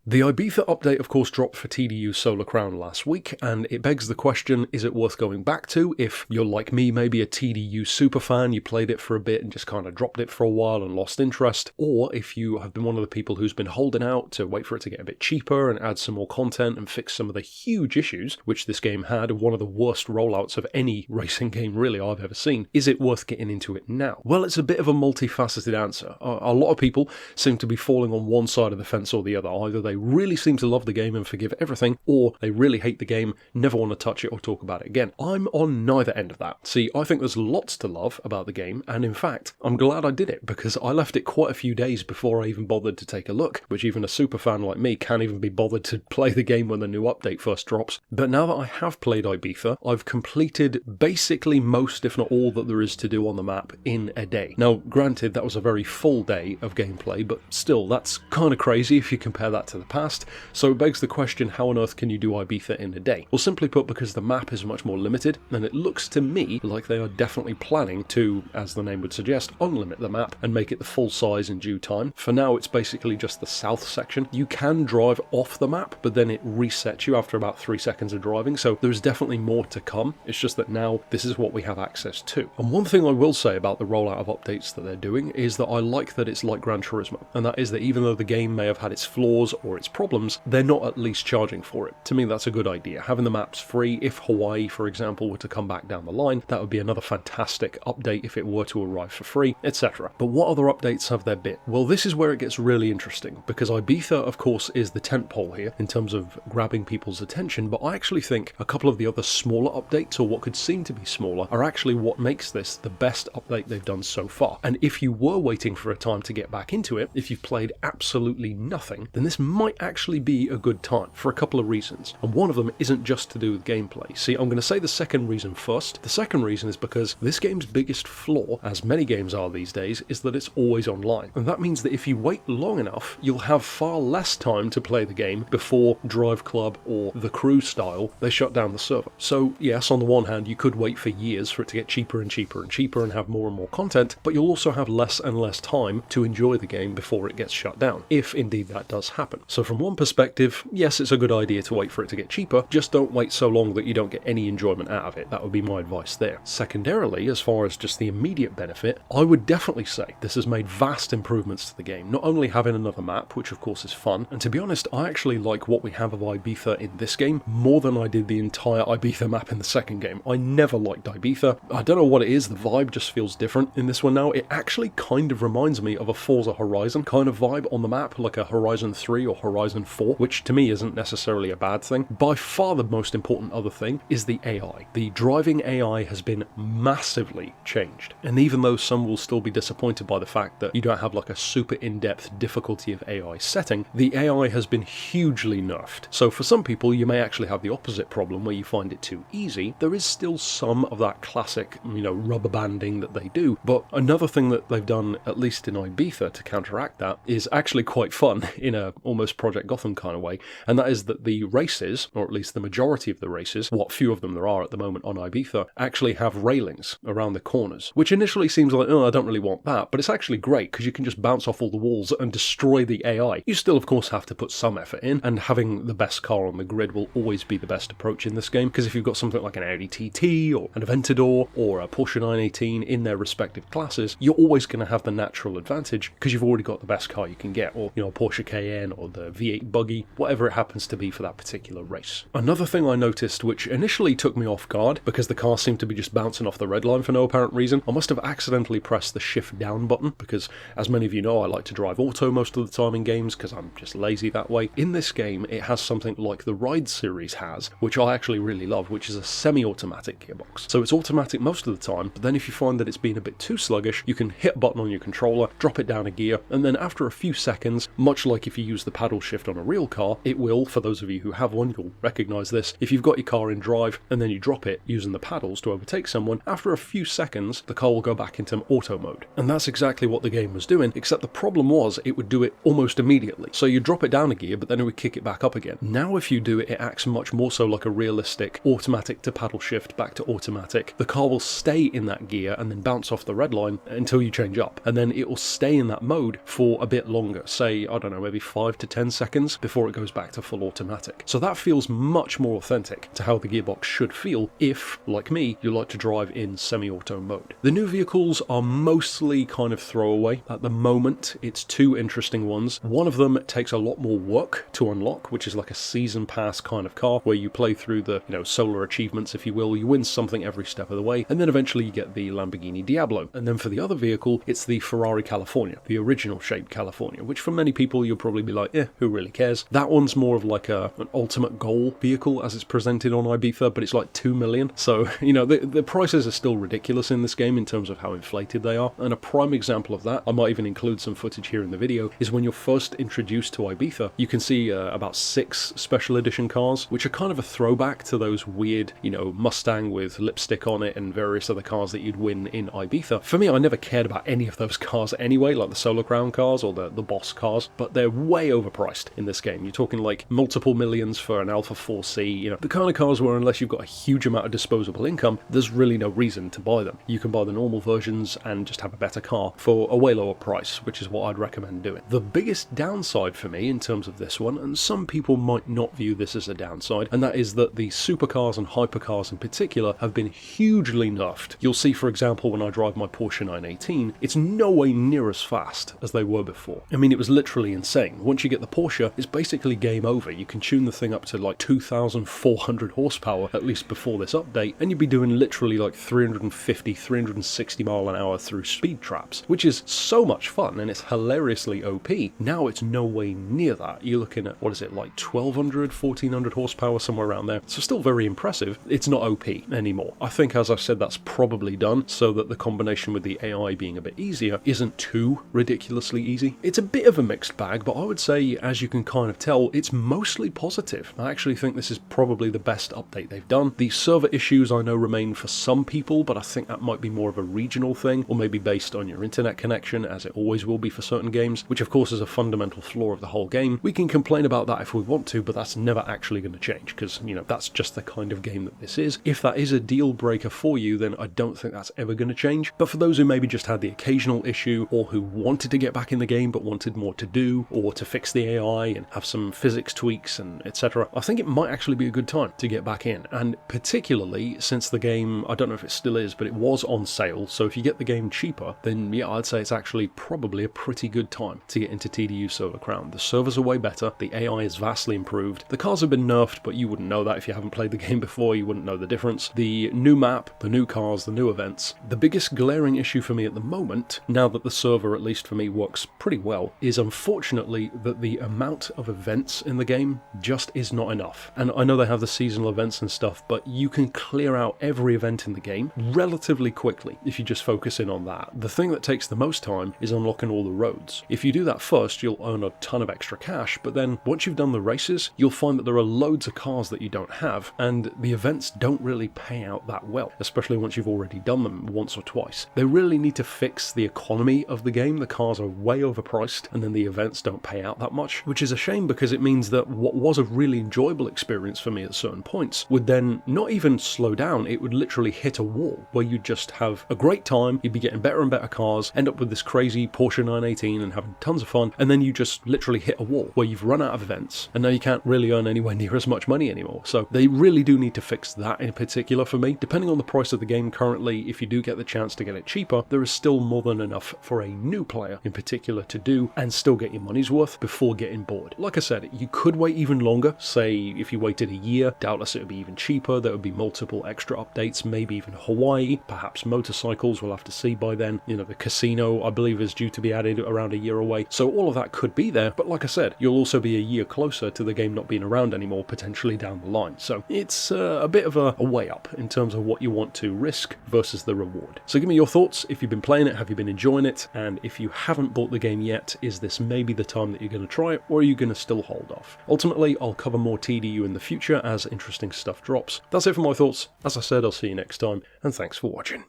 The Ibiza update of course dropped for TDU Solar Crown last week, and it begs the question, is it worth going back to if you're like me, maybe a TDU superfan, you played it for a bit and just kind of dropped it for a while and lost interest, or if you have been one of the people who's been holding out to wait for it to get a bit cheaper and add some more content and fix some of the huge issues which this game had, one of the worst rollouts of any racing game really I've ever seen. Is it worth getting into it now? Well, it's a bit of a multifaceted answer. A lot of people seem to be falling on one side of the fence or the other. Either they really seem to love the game and forgive everything, or they really hate the game, never want to touch it or talk about it again. I'm on neither end of that. See, I think there's lots to love about the game, and in fact, I'm glad I did it, because I left it quite a few days before I even bothered to take a look, which even a super fan like me can't even be bothered to play the game when the new update first drops. But now that I have played Ibiza, I've completed basically most, if not all, that there is to do on the map in a day. Now, granted, that was a very full day of gameplay, but still, that's kind of crazy if you compare that to the past. So it begs the question, how on earth can you do Ibiza in a day? Well, simply put, because the map is much more limited, and it looks to me like they are definitely planning to, as the name would suggest, unlimit the map and make it the full size in due time. For now, it's basically just the south section. You can drive off the map, but then it resets you after about 3 seconds of driving, so there's definitely more to come. It's just that now this is what we have access to. And one thing I will say about the rollout of updates that they're doing is that I like that it's like Gran Turismo, and that is that even though the game may have had its flaws or its problems, they're not at least charging for it. To me, that's a good idea. Having the maps free, if Hawaii, for example, were to come back down the line, that would be another fantastic update if it were to arrive for free, etc. But what other updates have there been? Well, this is where it gets really interesting, because Ibiza, of course, is the tentpole here in terms of grabbing people's attention, but I actually think a couple of the other smaller updates, or what could seem to be smaller, are actually what makes this the best update they've done so far. And if you were waiting for a time to get back into it, if you've played absolutely nothing, then this might actually be a good time for a couple of reasons. And one of them isn't just to do with gameplay. See, I'm going to say the second reason first. The second reason is because this game's biggest flaw, as many games are these days, is that it's always online. And that means that if you wait long enough, you'll have far less time to play the game before Drive Club or The Crew style, they shut down the server. So yes, on the one hand, you could wait for years for it to get cheaper and cheaper and cheaper and have more and more content, but you'll also have less and less time to enjoy the game before it gets shut down, if indeed that does happen. So from one perspective, yes, it's a good idea to wait for it to get cheaper, just don't wait so long that you don't get any enjoyment out of it. That would be my advice there. Secondarily, as far as just the immediate benefit, I would definitely say this has made vast improvements to the game. Not only having another map, which of course is fun, and to be honest, I actually like what we have of Ibiza in this game more than I did the entire Ibiza map in the second game. I never liked Ibiza. I don't know what it is, the vibe just feels different in this one now. It actually kind of reminds me of a Forza Horizon kind of vibe on the map, like a Horizon 3 or Horizon 4, which to me isn't necessarily a bad thing. By far the most important other thing is the AI. The driving AI has been massively changed, and even though some will still be disappointed by the fact that you don't have like a super in-depth difficulty of AI setting, the AI has been hugely nerfed. So for some people you may actually have the opposite problem where you find it too easy. There is still some of that classic, rubber banding that they do, but another thing that they've done, at least in Ibiza, to counteract that is actually quite fun in a almost Project Gotham kind of way, and that is that the races, or at least the majority of the races, what few of them there are at the moment on Ibiza, actually have railings around the corners, which initially seems like, oh, I don't really want that, but it's actually great because you can just bounce off all the walls and destroy the AI. You still, of course, have to put some effort in, and having the best car on the grid will always be the best approach in this game, because if you've got something like an Audi TT or an Aventador or a Porsche 918 in their respective classes, you're always going to have the natural advantage because you've already got the best car you can get, or a Porsche Cayenne or the V8 buggy, whatever it happens to be for that particular race. Another thing I noticed, which initially took me off guard because the car seemed to be just bouncing off the red line for no apparent reason, I must have accidentally pressed the shift down button, because as many of you know, I like to drive auto most of the time in games because I'm just lazy that way. In this game, it has something like the Ride series has, which I actually really love, which is a semi-automatic gearbox. So it's automatic most of the time, but then if you find that it's being a bit too sluggish, you can hit a button on your controller, drop it down a gear, and then after a few seconds, much like if you use the paddle shift on a real car, it will, for those of you who have one, you'll recognise this, if you've got your car in drive and then you drop it using the paddles to overtake someone, after a few seconds, the car will go back into auto mode. And that's exactly what the game was doing, except the problem was it would do it almost immediately. So you drop it down a gear, but then it would kick it back up again. Now if you do it, it acts much more so like a realistic automatic to paddle shift back to automatic. The car will stay in that gear and then bounce off the red line until you change up, and then it will stay in that mode for a bit longer, say, I don't know, maybe 5 to 10 seconds before it goes back to full automatic. So that feels much more authentic to how the gearbox should feel if, like me, you like to drive in semi-auto mode. The new vehicles are mostly kind of throwaway. At the moment, it's two interesting ones. One of them takes a lot more work to unlock, which is like a season pass kind of car where you play through the, solar achievements, if you will. You win something every step of the way, and then eventually you get the Lamborghini Diablo. And then for the other vehicle, it's the Ferrari California, the original shape California, which for many people you'll probably be like, who really cares? That one's more of like an ultimate goal vehicle as it's presented on Ibiza, but it's like 2 million. So, the prices are still ridiculous in this game in terms of how inflated they are. And a prime example of that, I might even include some footage here in the video, is when you're first introduced to Ibiza, you can see about 6 special edition cars, which are kind of a throwback to those weird, Mustang with lipstick on it and various other cars that you'd win in Ibiza. For me, I never cared about any of those cars anyway, like the Solar Crown cars or the Boss cars, but they're way overpriced in this game. You're talking like multiple millions for an Alpha 4C, the kind of cars where unless you've got a huge amount of disposable income, there's really no reason to buy them. You can buy the normal versions and just have a better car for a way lower price, which is what I'd recommend doing. The biggest downside for me in terms of this one, and some people might not view this as a downside, and that is that the supercars and hypercars in particular have been hugely nerfed. You'll see, for example, when I drive my Porsche 918, it's no way near as fast as they were before. I mean, it was literally insane. Once you get the Porsche, it's basically game over. You can tune the thing up to like 2,400 horsepower, at least before this update, and you'd be doing literally like 350, 360 mile an hour through speed traps, which is so much fun, and it's hilariously OP. Now it's no way near that. You're looking at, what is it, like 1,200, 1,400 horsepower, somewhere around there. So still very impressive. It's not OP anymore. I think, as I said, that's probably done so that the combination with the AI being a bit easier isn't too ridiculously easy. It's a bit of a mixed bag, but I would say, as you can kind of tell, it's mostly positive. I actually think this is probably the best update they've done. The server issues I know remain for some people, but I think that might be more of a regional thing, or maybe based on your internet connection, as it always will be for certain games, which of course is a fundamental flaw of the whole game. We can complain about that if we want to, but that's never actually going to change, because, that's just the kind of game that this is. If that is a deal breaker for you, then I don't think that's ever going to change. But for those who maybe just had the occasional issue, or who wanted to get back in the game but wanted more to do, or to fix the AI and have some physics tweaks and etc., I think it might actually be a good time to get back in. And particularly since the game, I don't know if it still is, but it was on sale, so if you get the game cheaper, then yeah, I'd say it's actually probably a pretty good time to get into TDU Solar Crown. The servers are way better, the AI is vastly improved, the cars have been nerfed, but you wouldn't know that if you haven't played the game before. You wouldn't know the difference. The new map, the new cars, the new events. The biggest glaring issue for me at the moment, now that the server, at least for me, works pretty well, is unfortunately that the amount of events in the game just is not enough. And I know they have the seasonal events and stuff, but you can clear out every event in the game relatively quickly if you just focus in on that. The thing that takes the most time is unlocking all the roads. If you do that first, you'll earn a ton of extra cash, but then once you've done the races, you'll find that there are loads of cars that you don't have, and the events don't really pay out that well, especially once you've already done them once or twice. They really need to fix the economy of the game. The cars are way overpriced, and then the events don't pay out that much, which is a shame because it means that what was a really enjoyable experience for me at certain points would then not even slow down, it would literally hit a wall where you'd just have a great time, you'd be getting better and better cars, end up with this crazy Porsche 918 and having tons of fun, and then you just literally hit a wall where you've run out of events, and now you can't really earn anywhere near as much money anymore. So they really do need to fix that in particular for me. Depending on the price of the game currently, if you do get the chance to get it cheaper, there is still more than enough for a new player in particular to do and still get your money's worth before getting bored. Like I said, you could wait even longer. Say if you waited a year, doubtless it would be even cheaper. There would be multiple extra updates, maybe even Hawaii, perhaps motorcycles, we'll have to see by then. The casino I believe is due to be added around a year away, so all of that could be there, but like I said, you'll also be a year closer to the game not being around anymore, potentially down the line. So it's a bit of a way up in terms of what you want to risk versus the reward. So give me your thoughts. If you've been playing it, have you been enjoying it? And if you haven't bought the game yet, is this maybe the time that you're going to try it, or are you going to still hold off? Ultimately, I'll cover more TDU in the future as interesting stuff drops. That's it for my thoughts. As I said, I'll see you next time, and thanks for watching.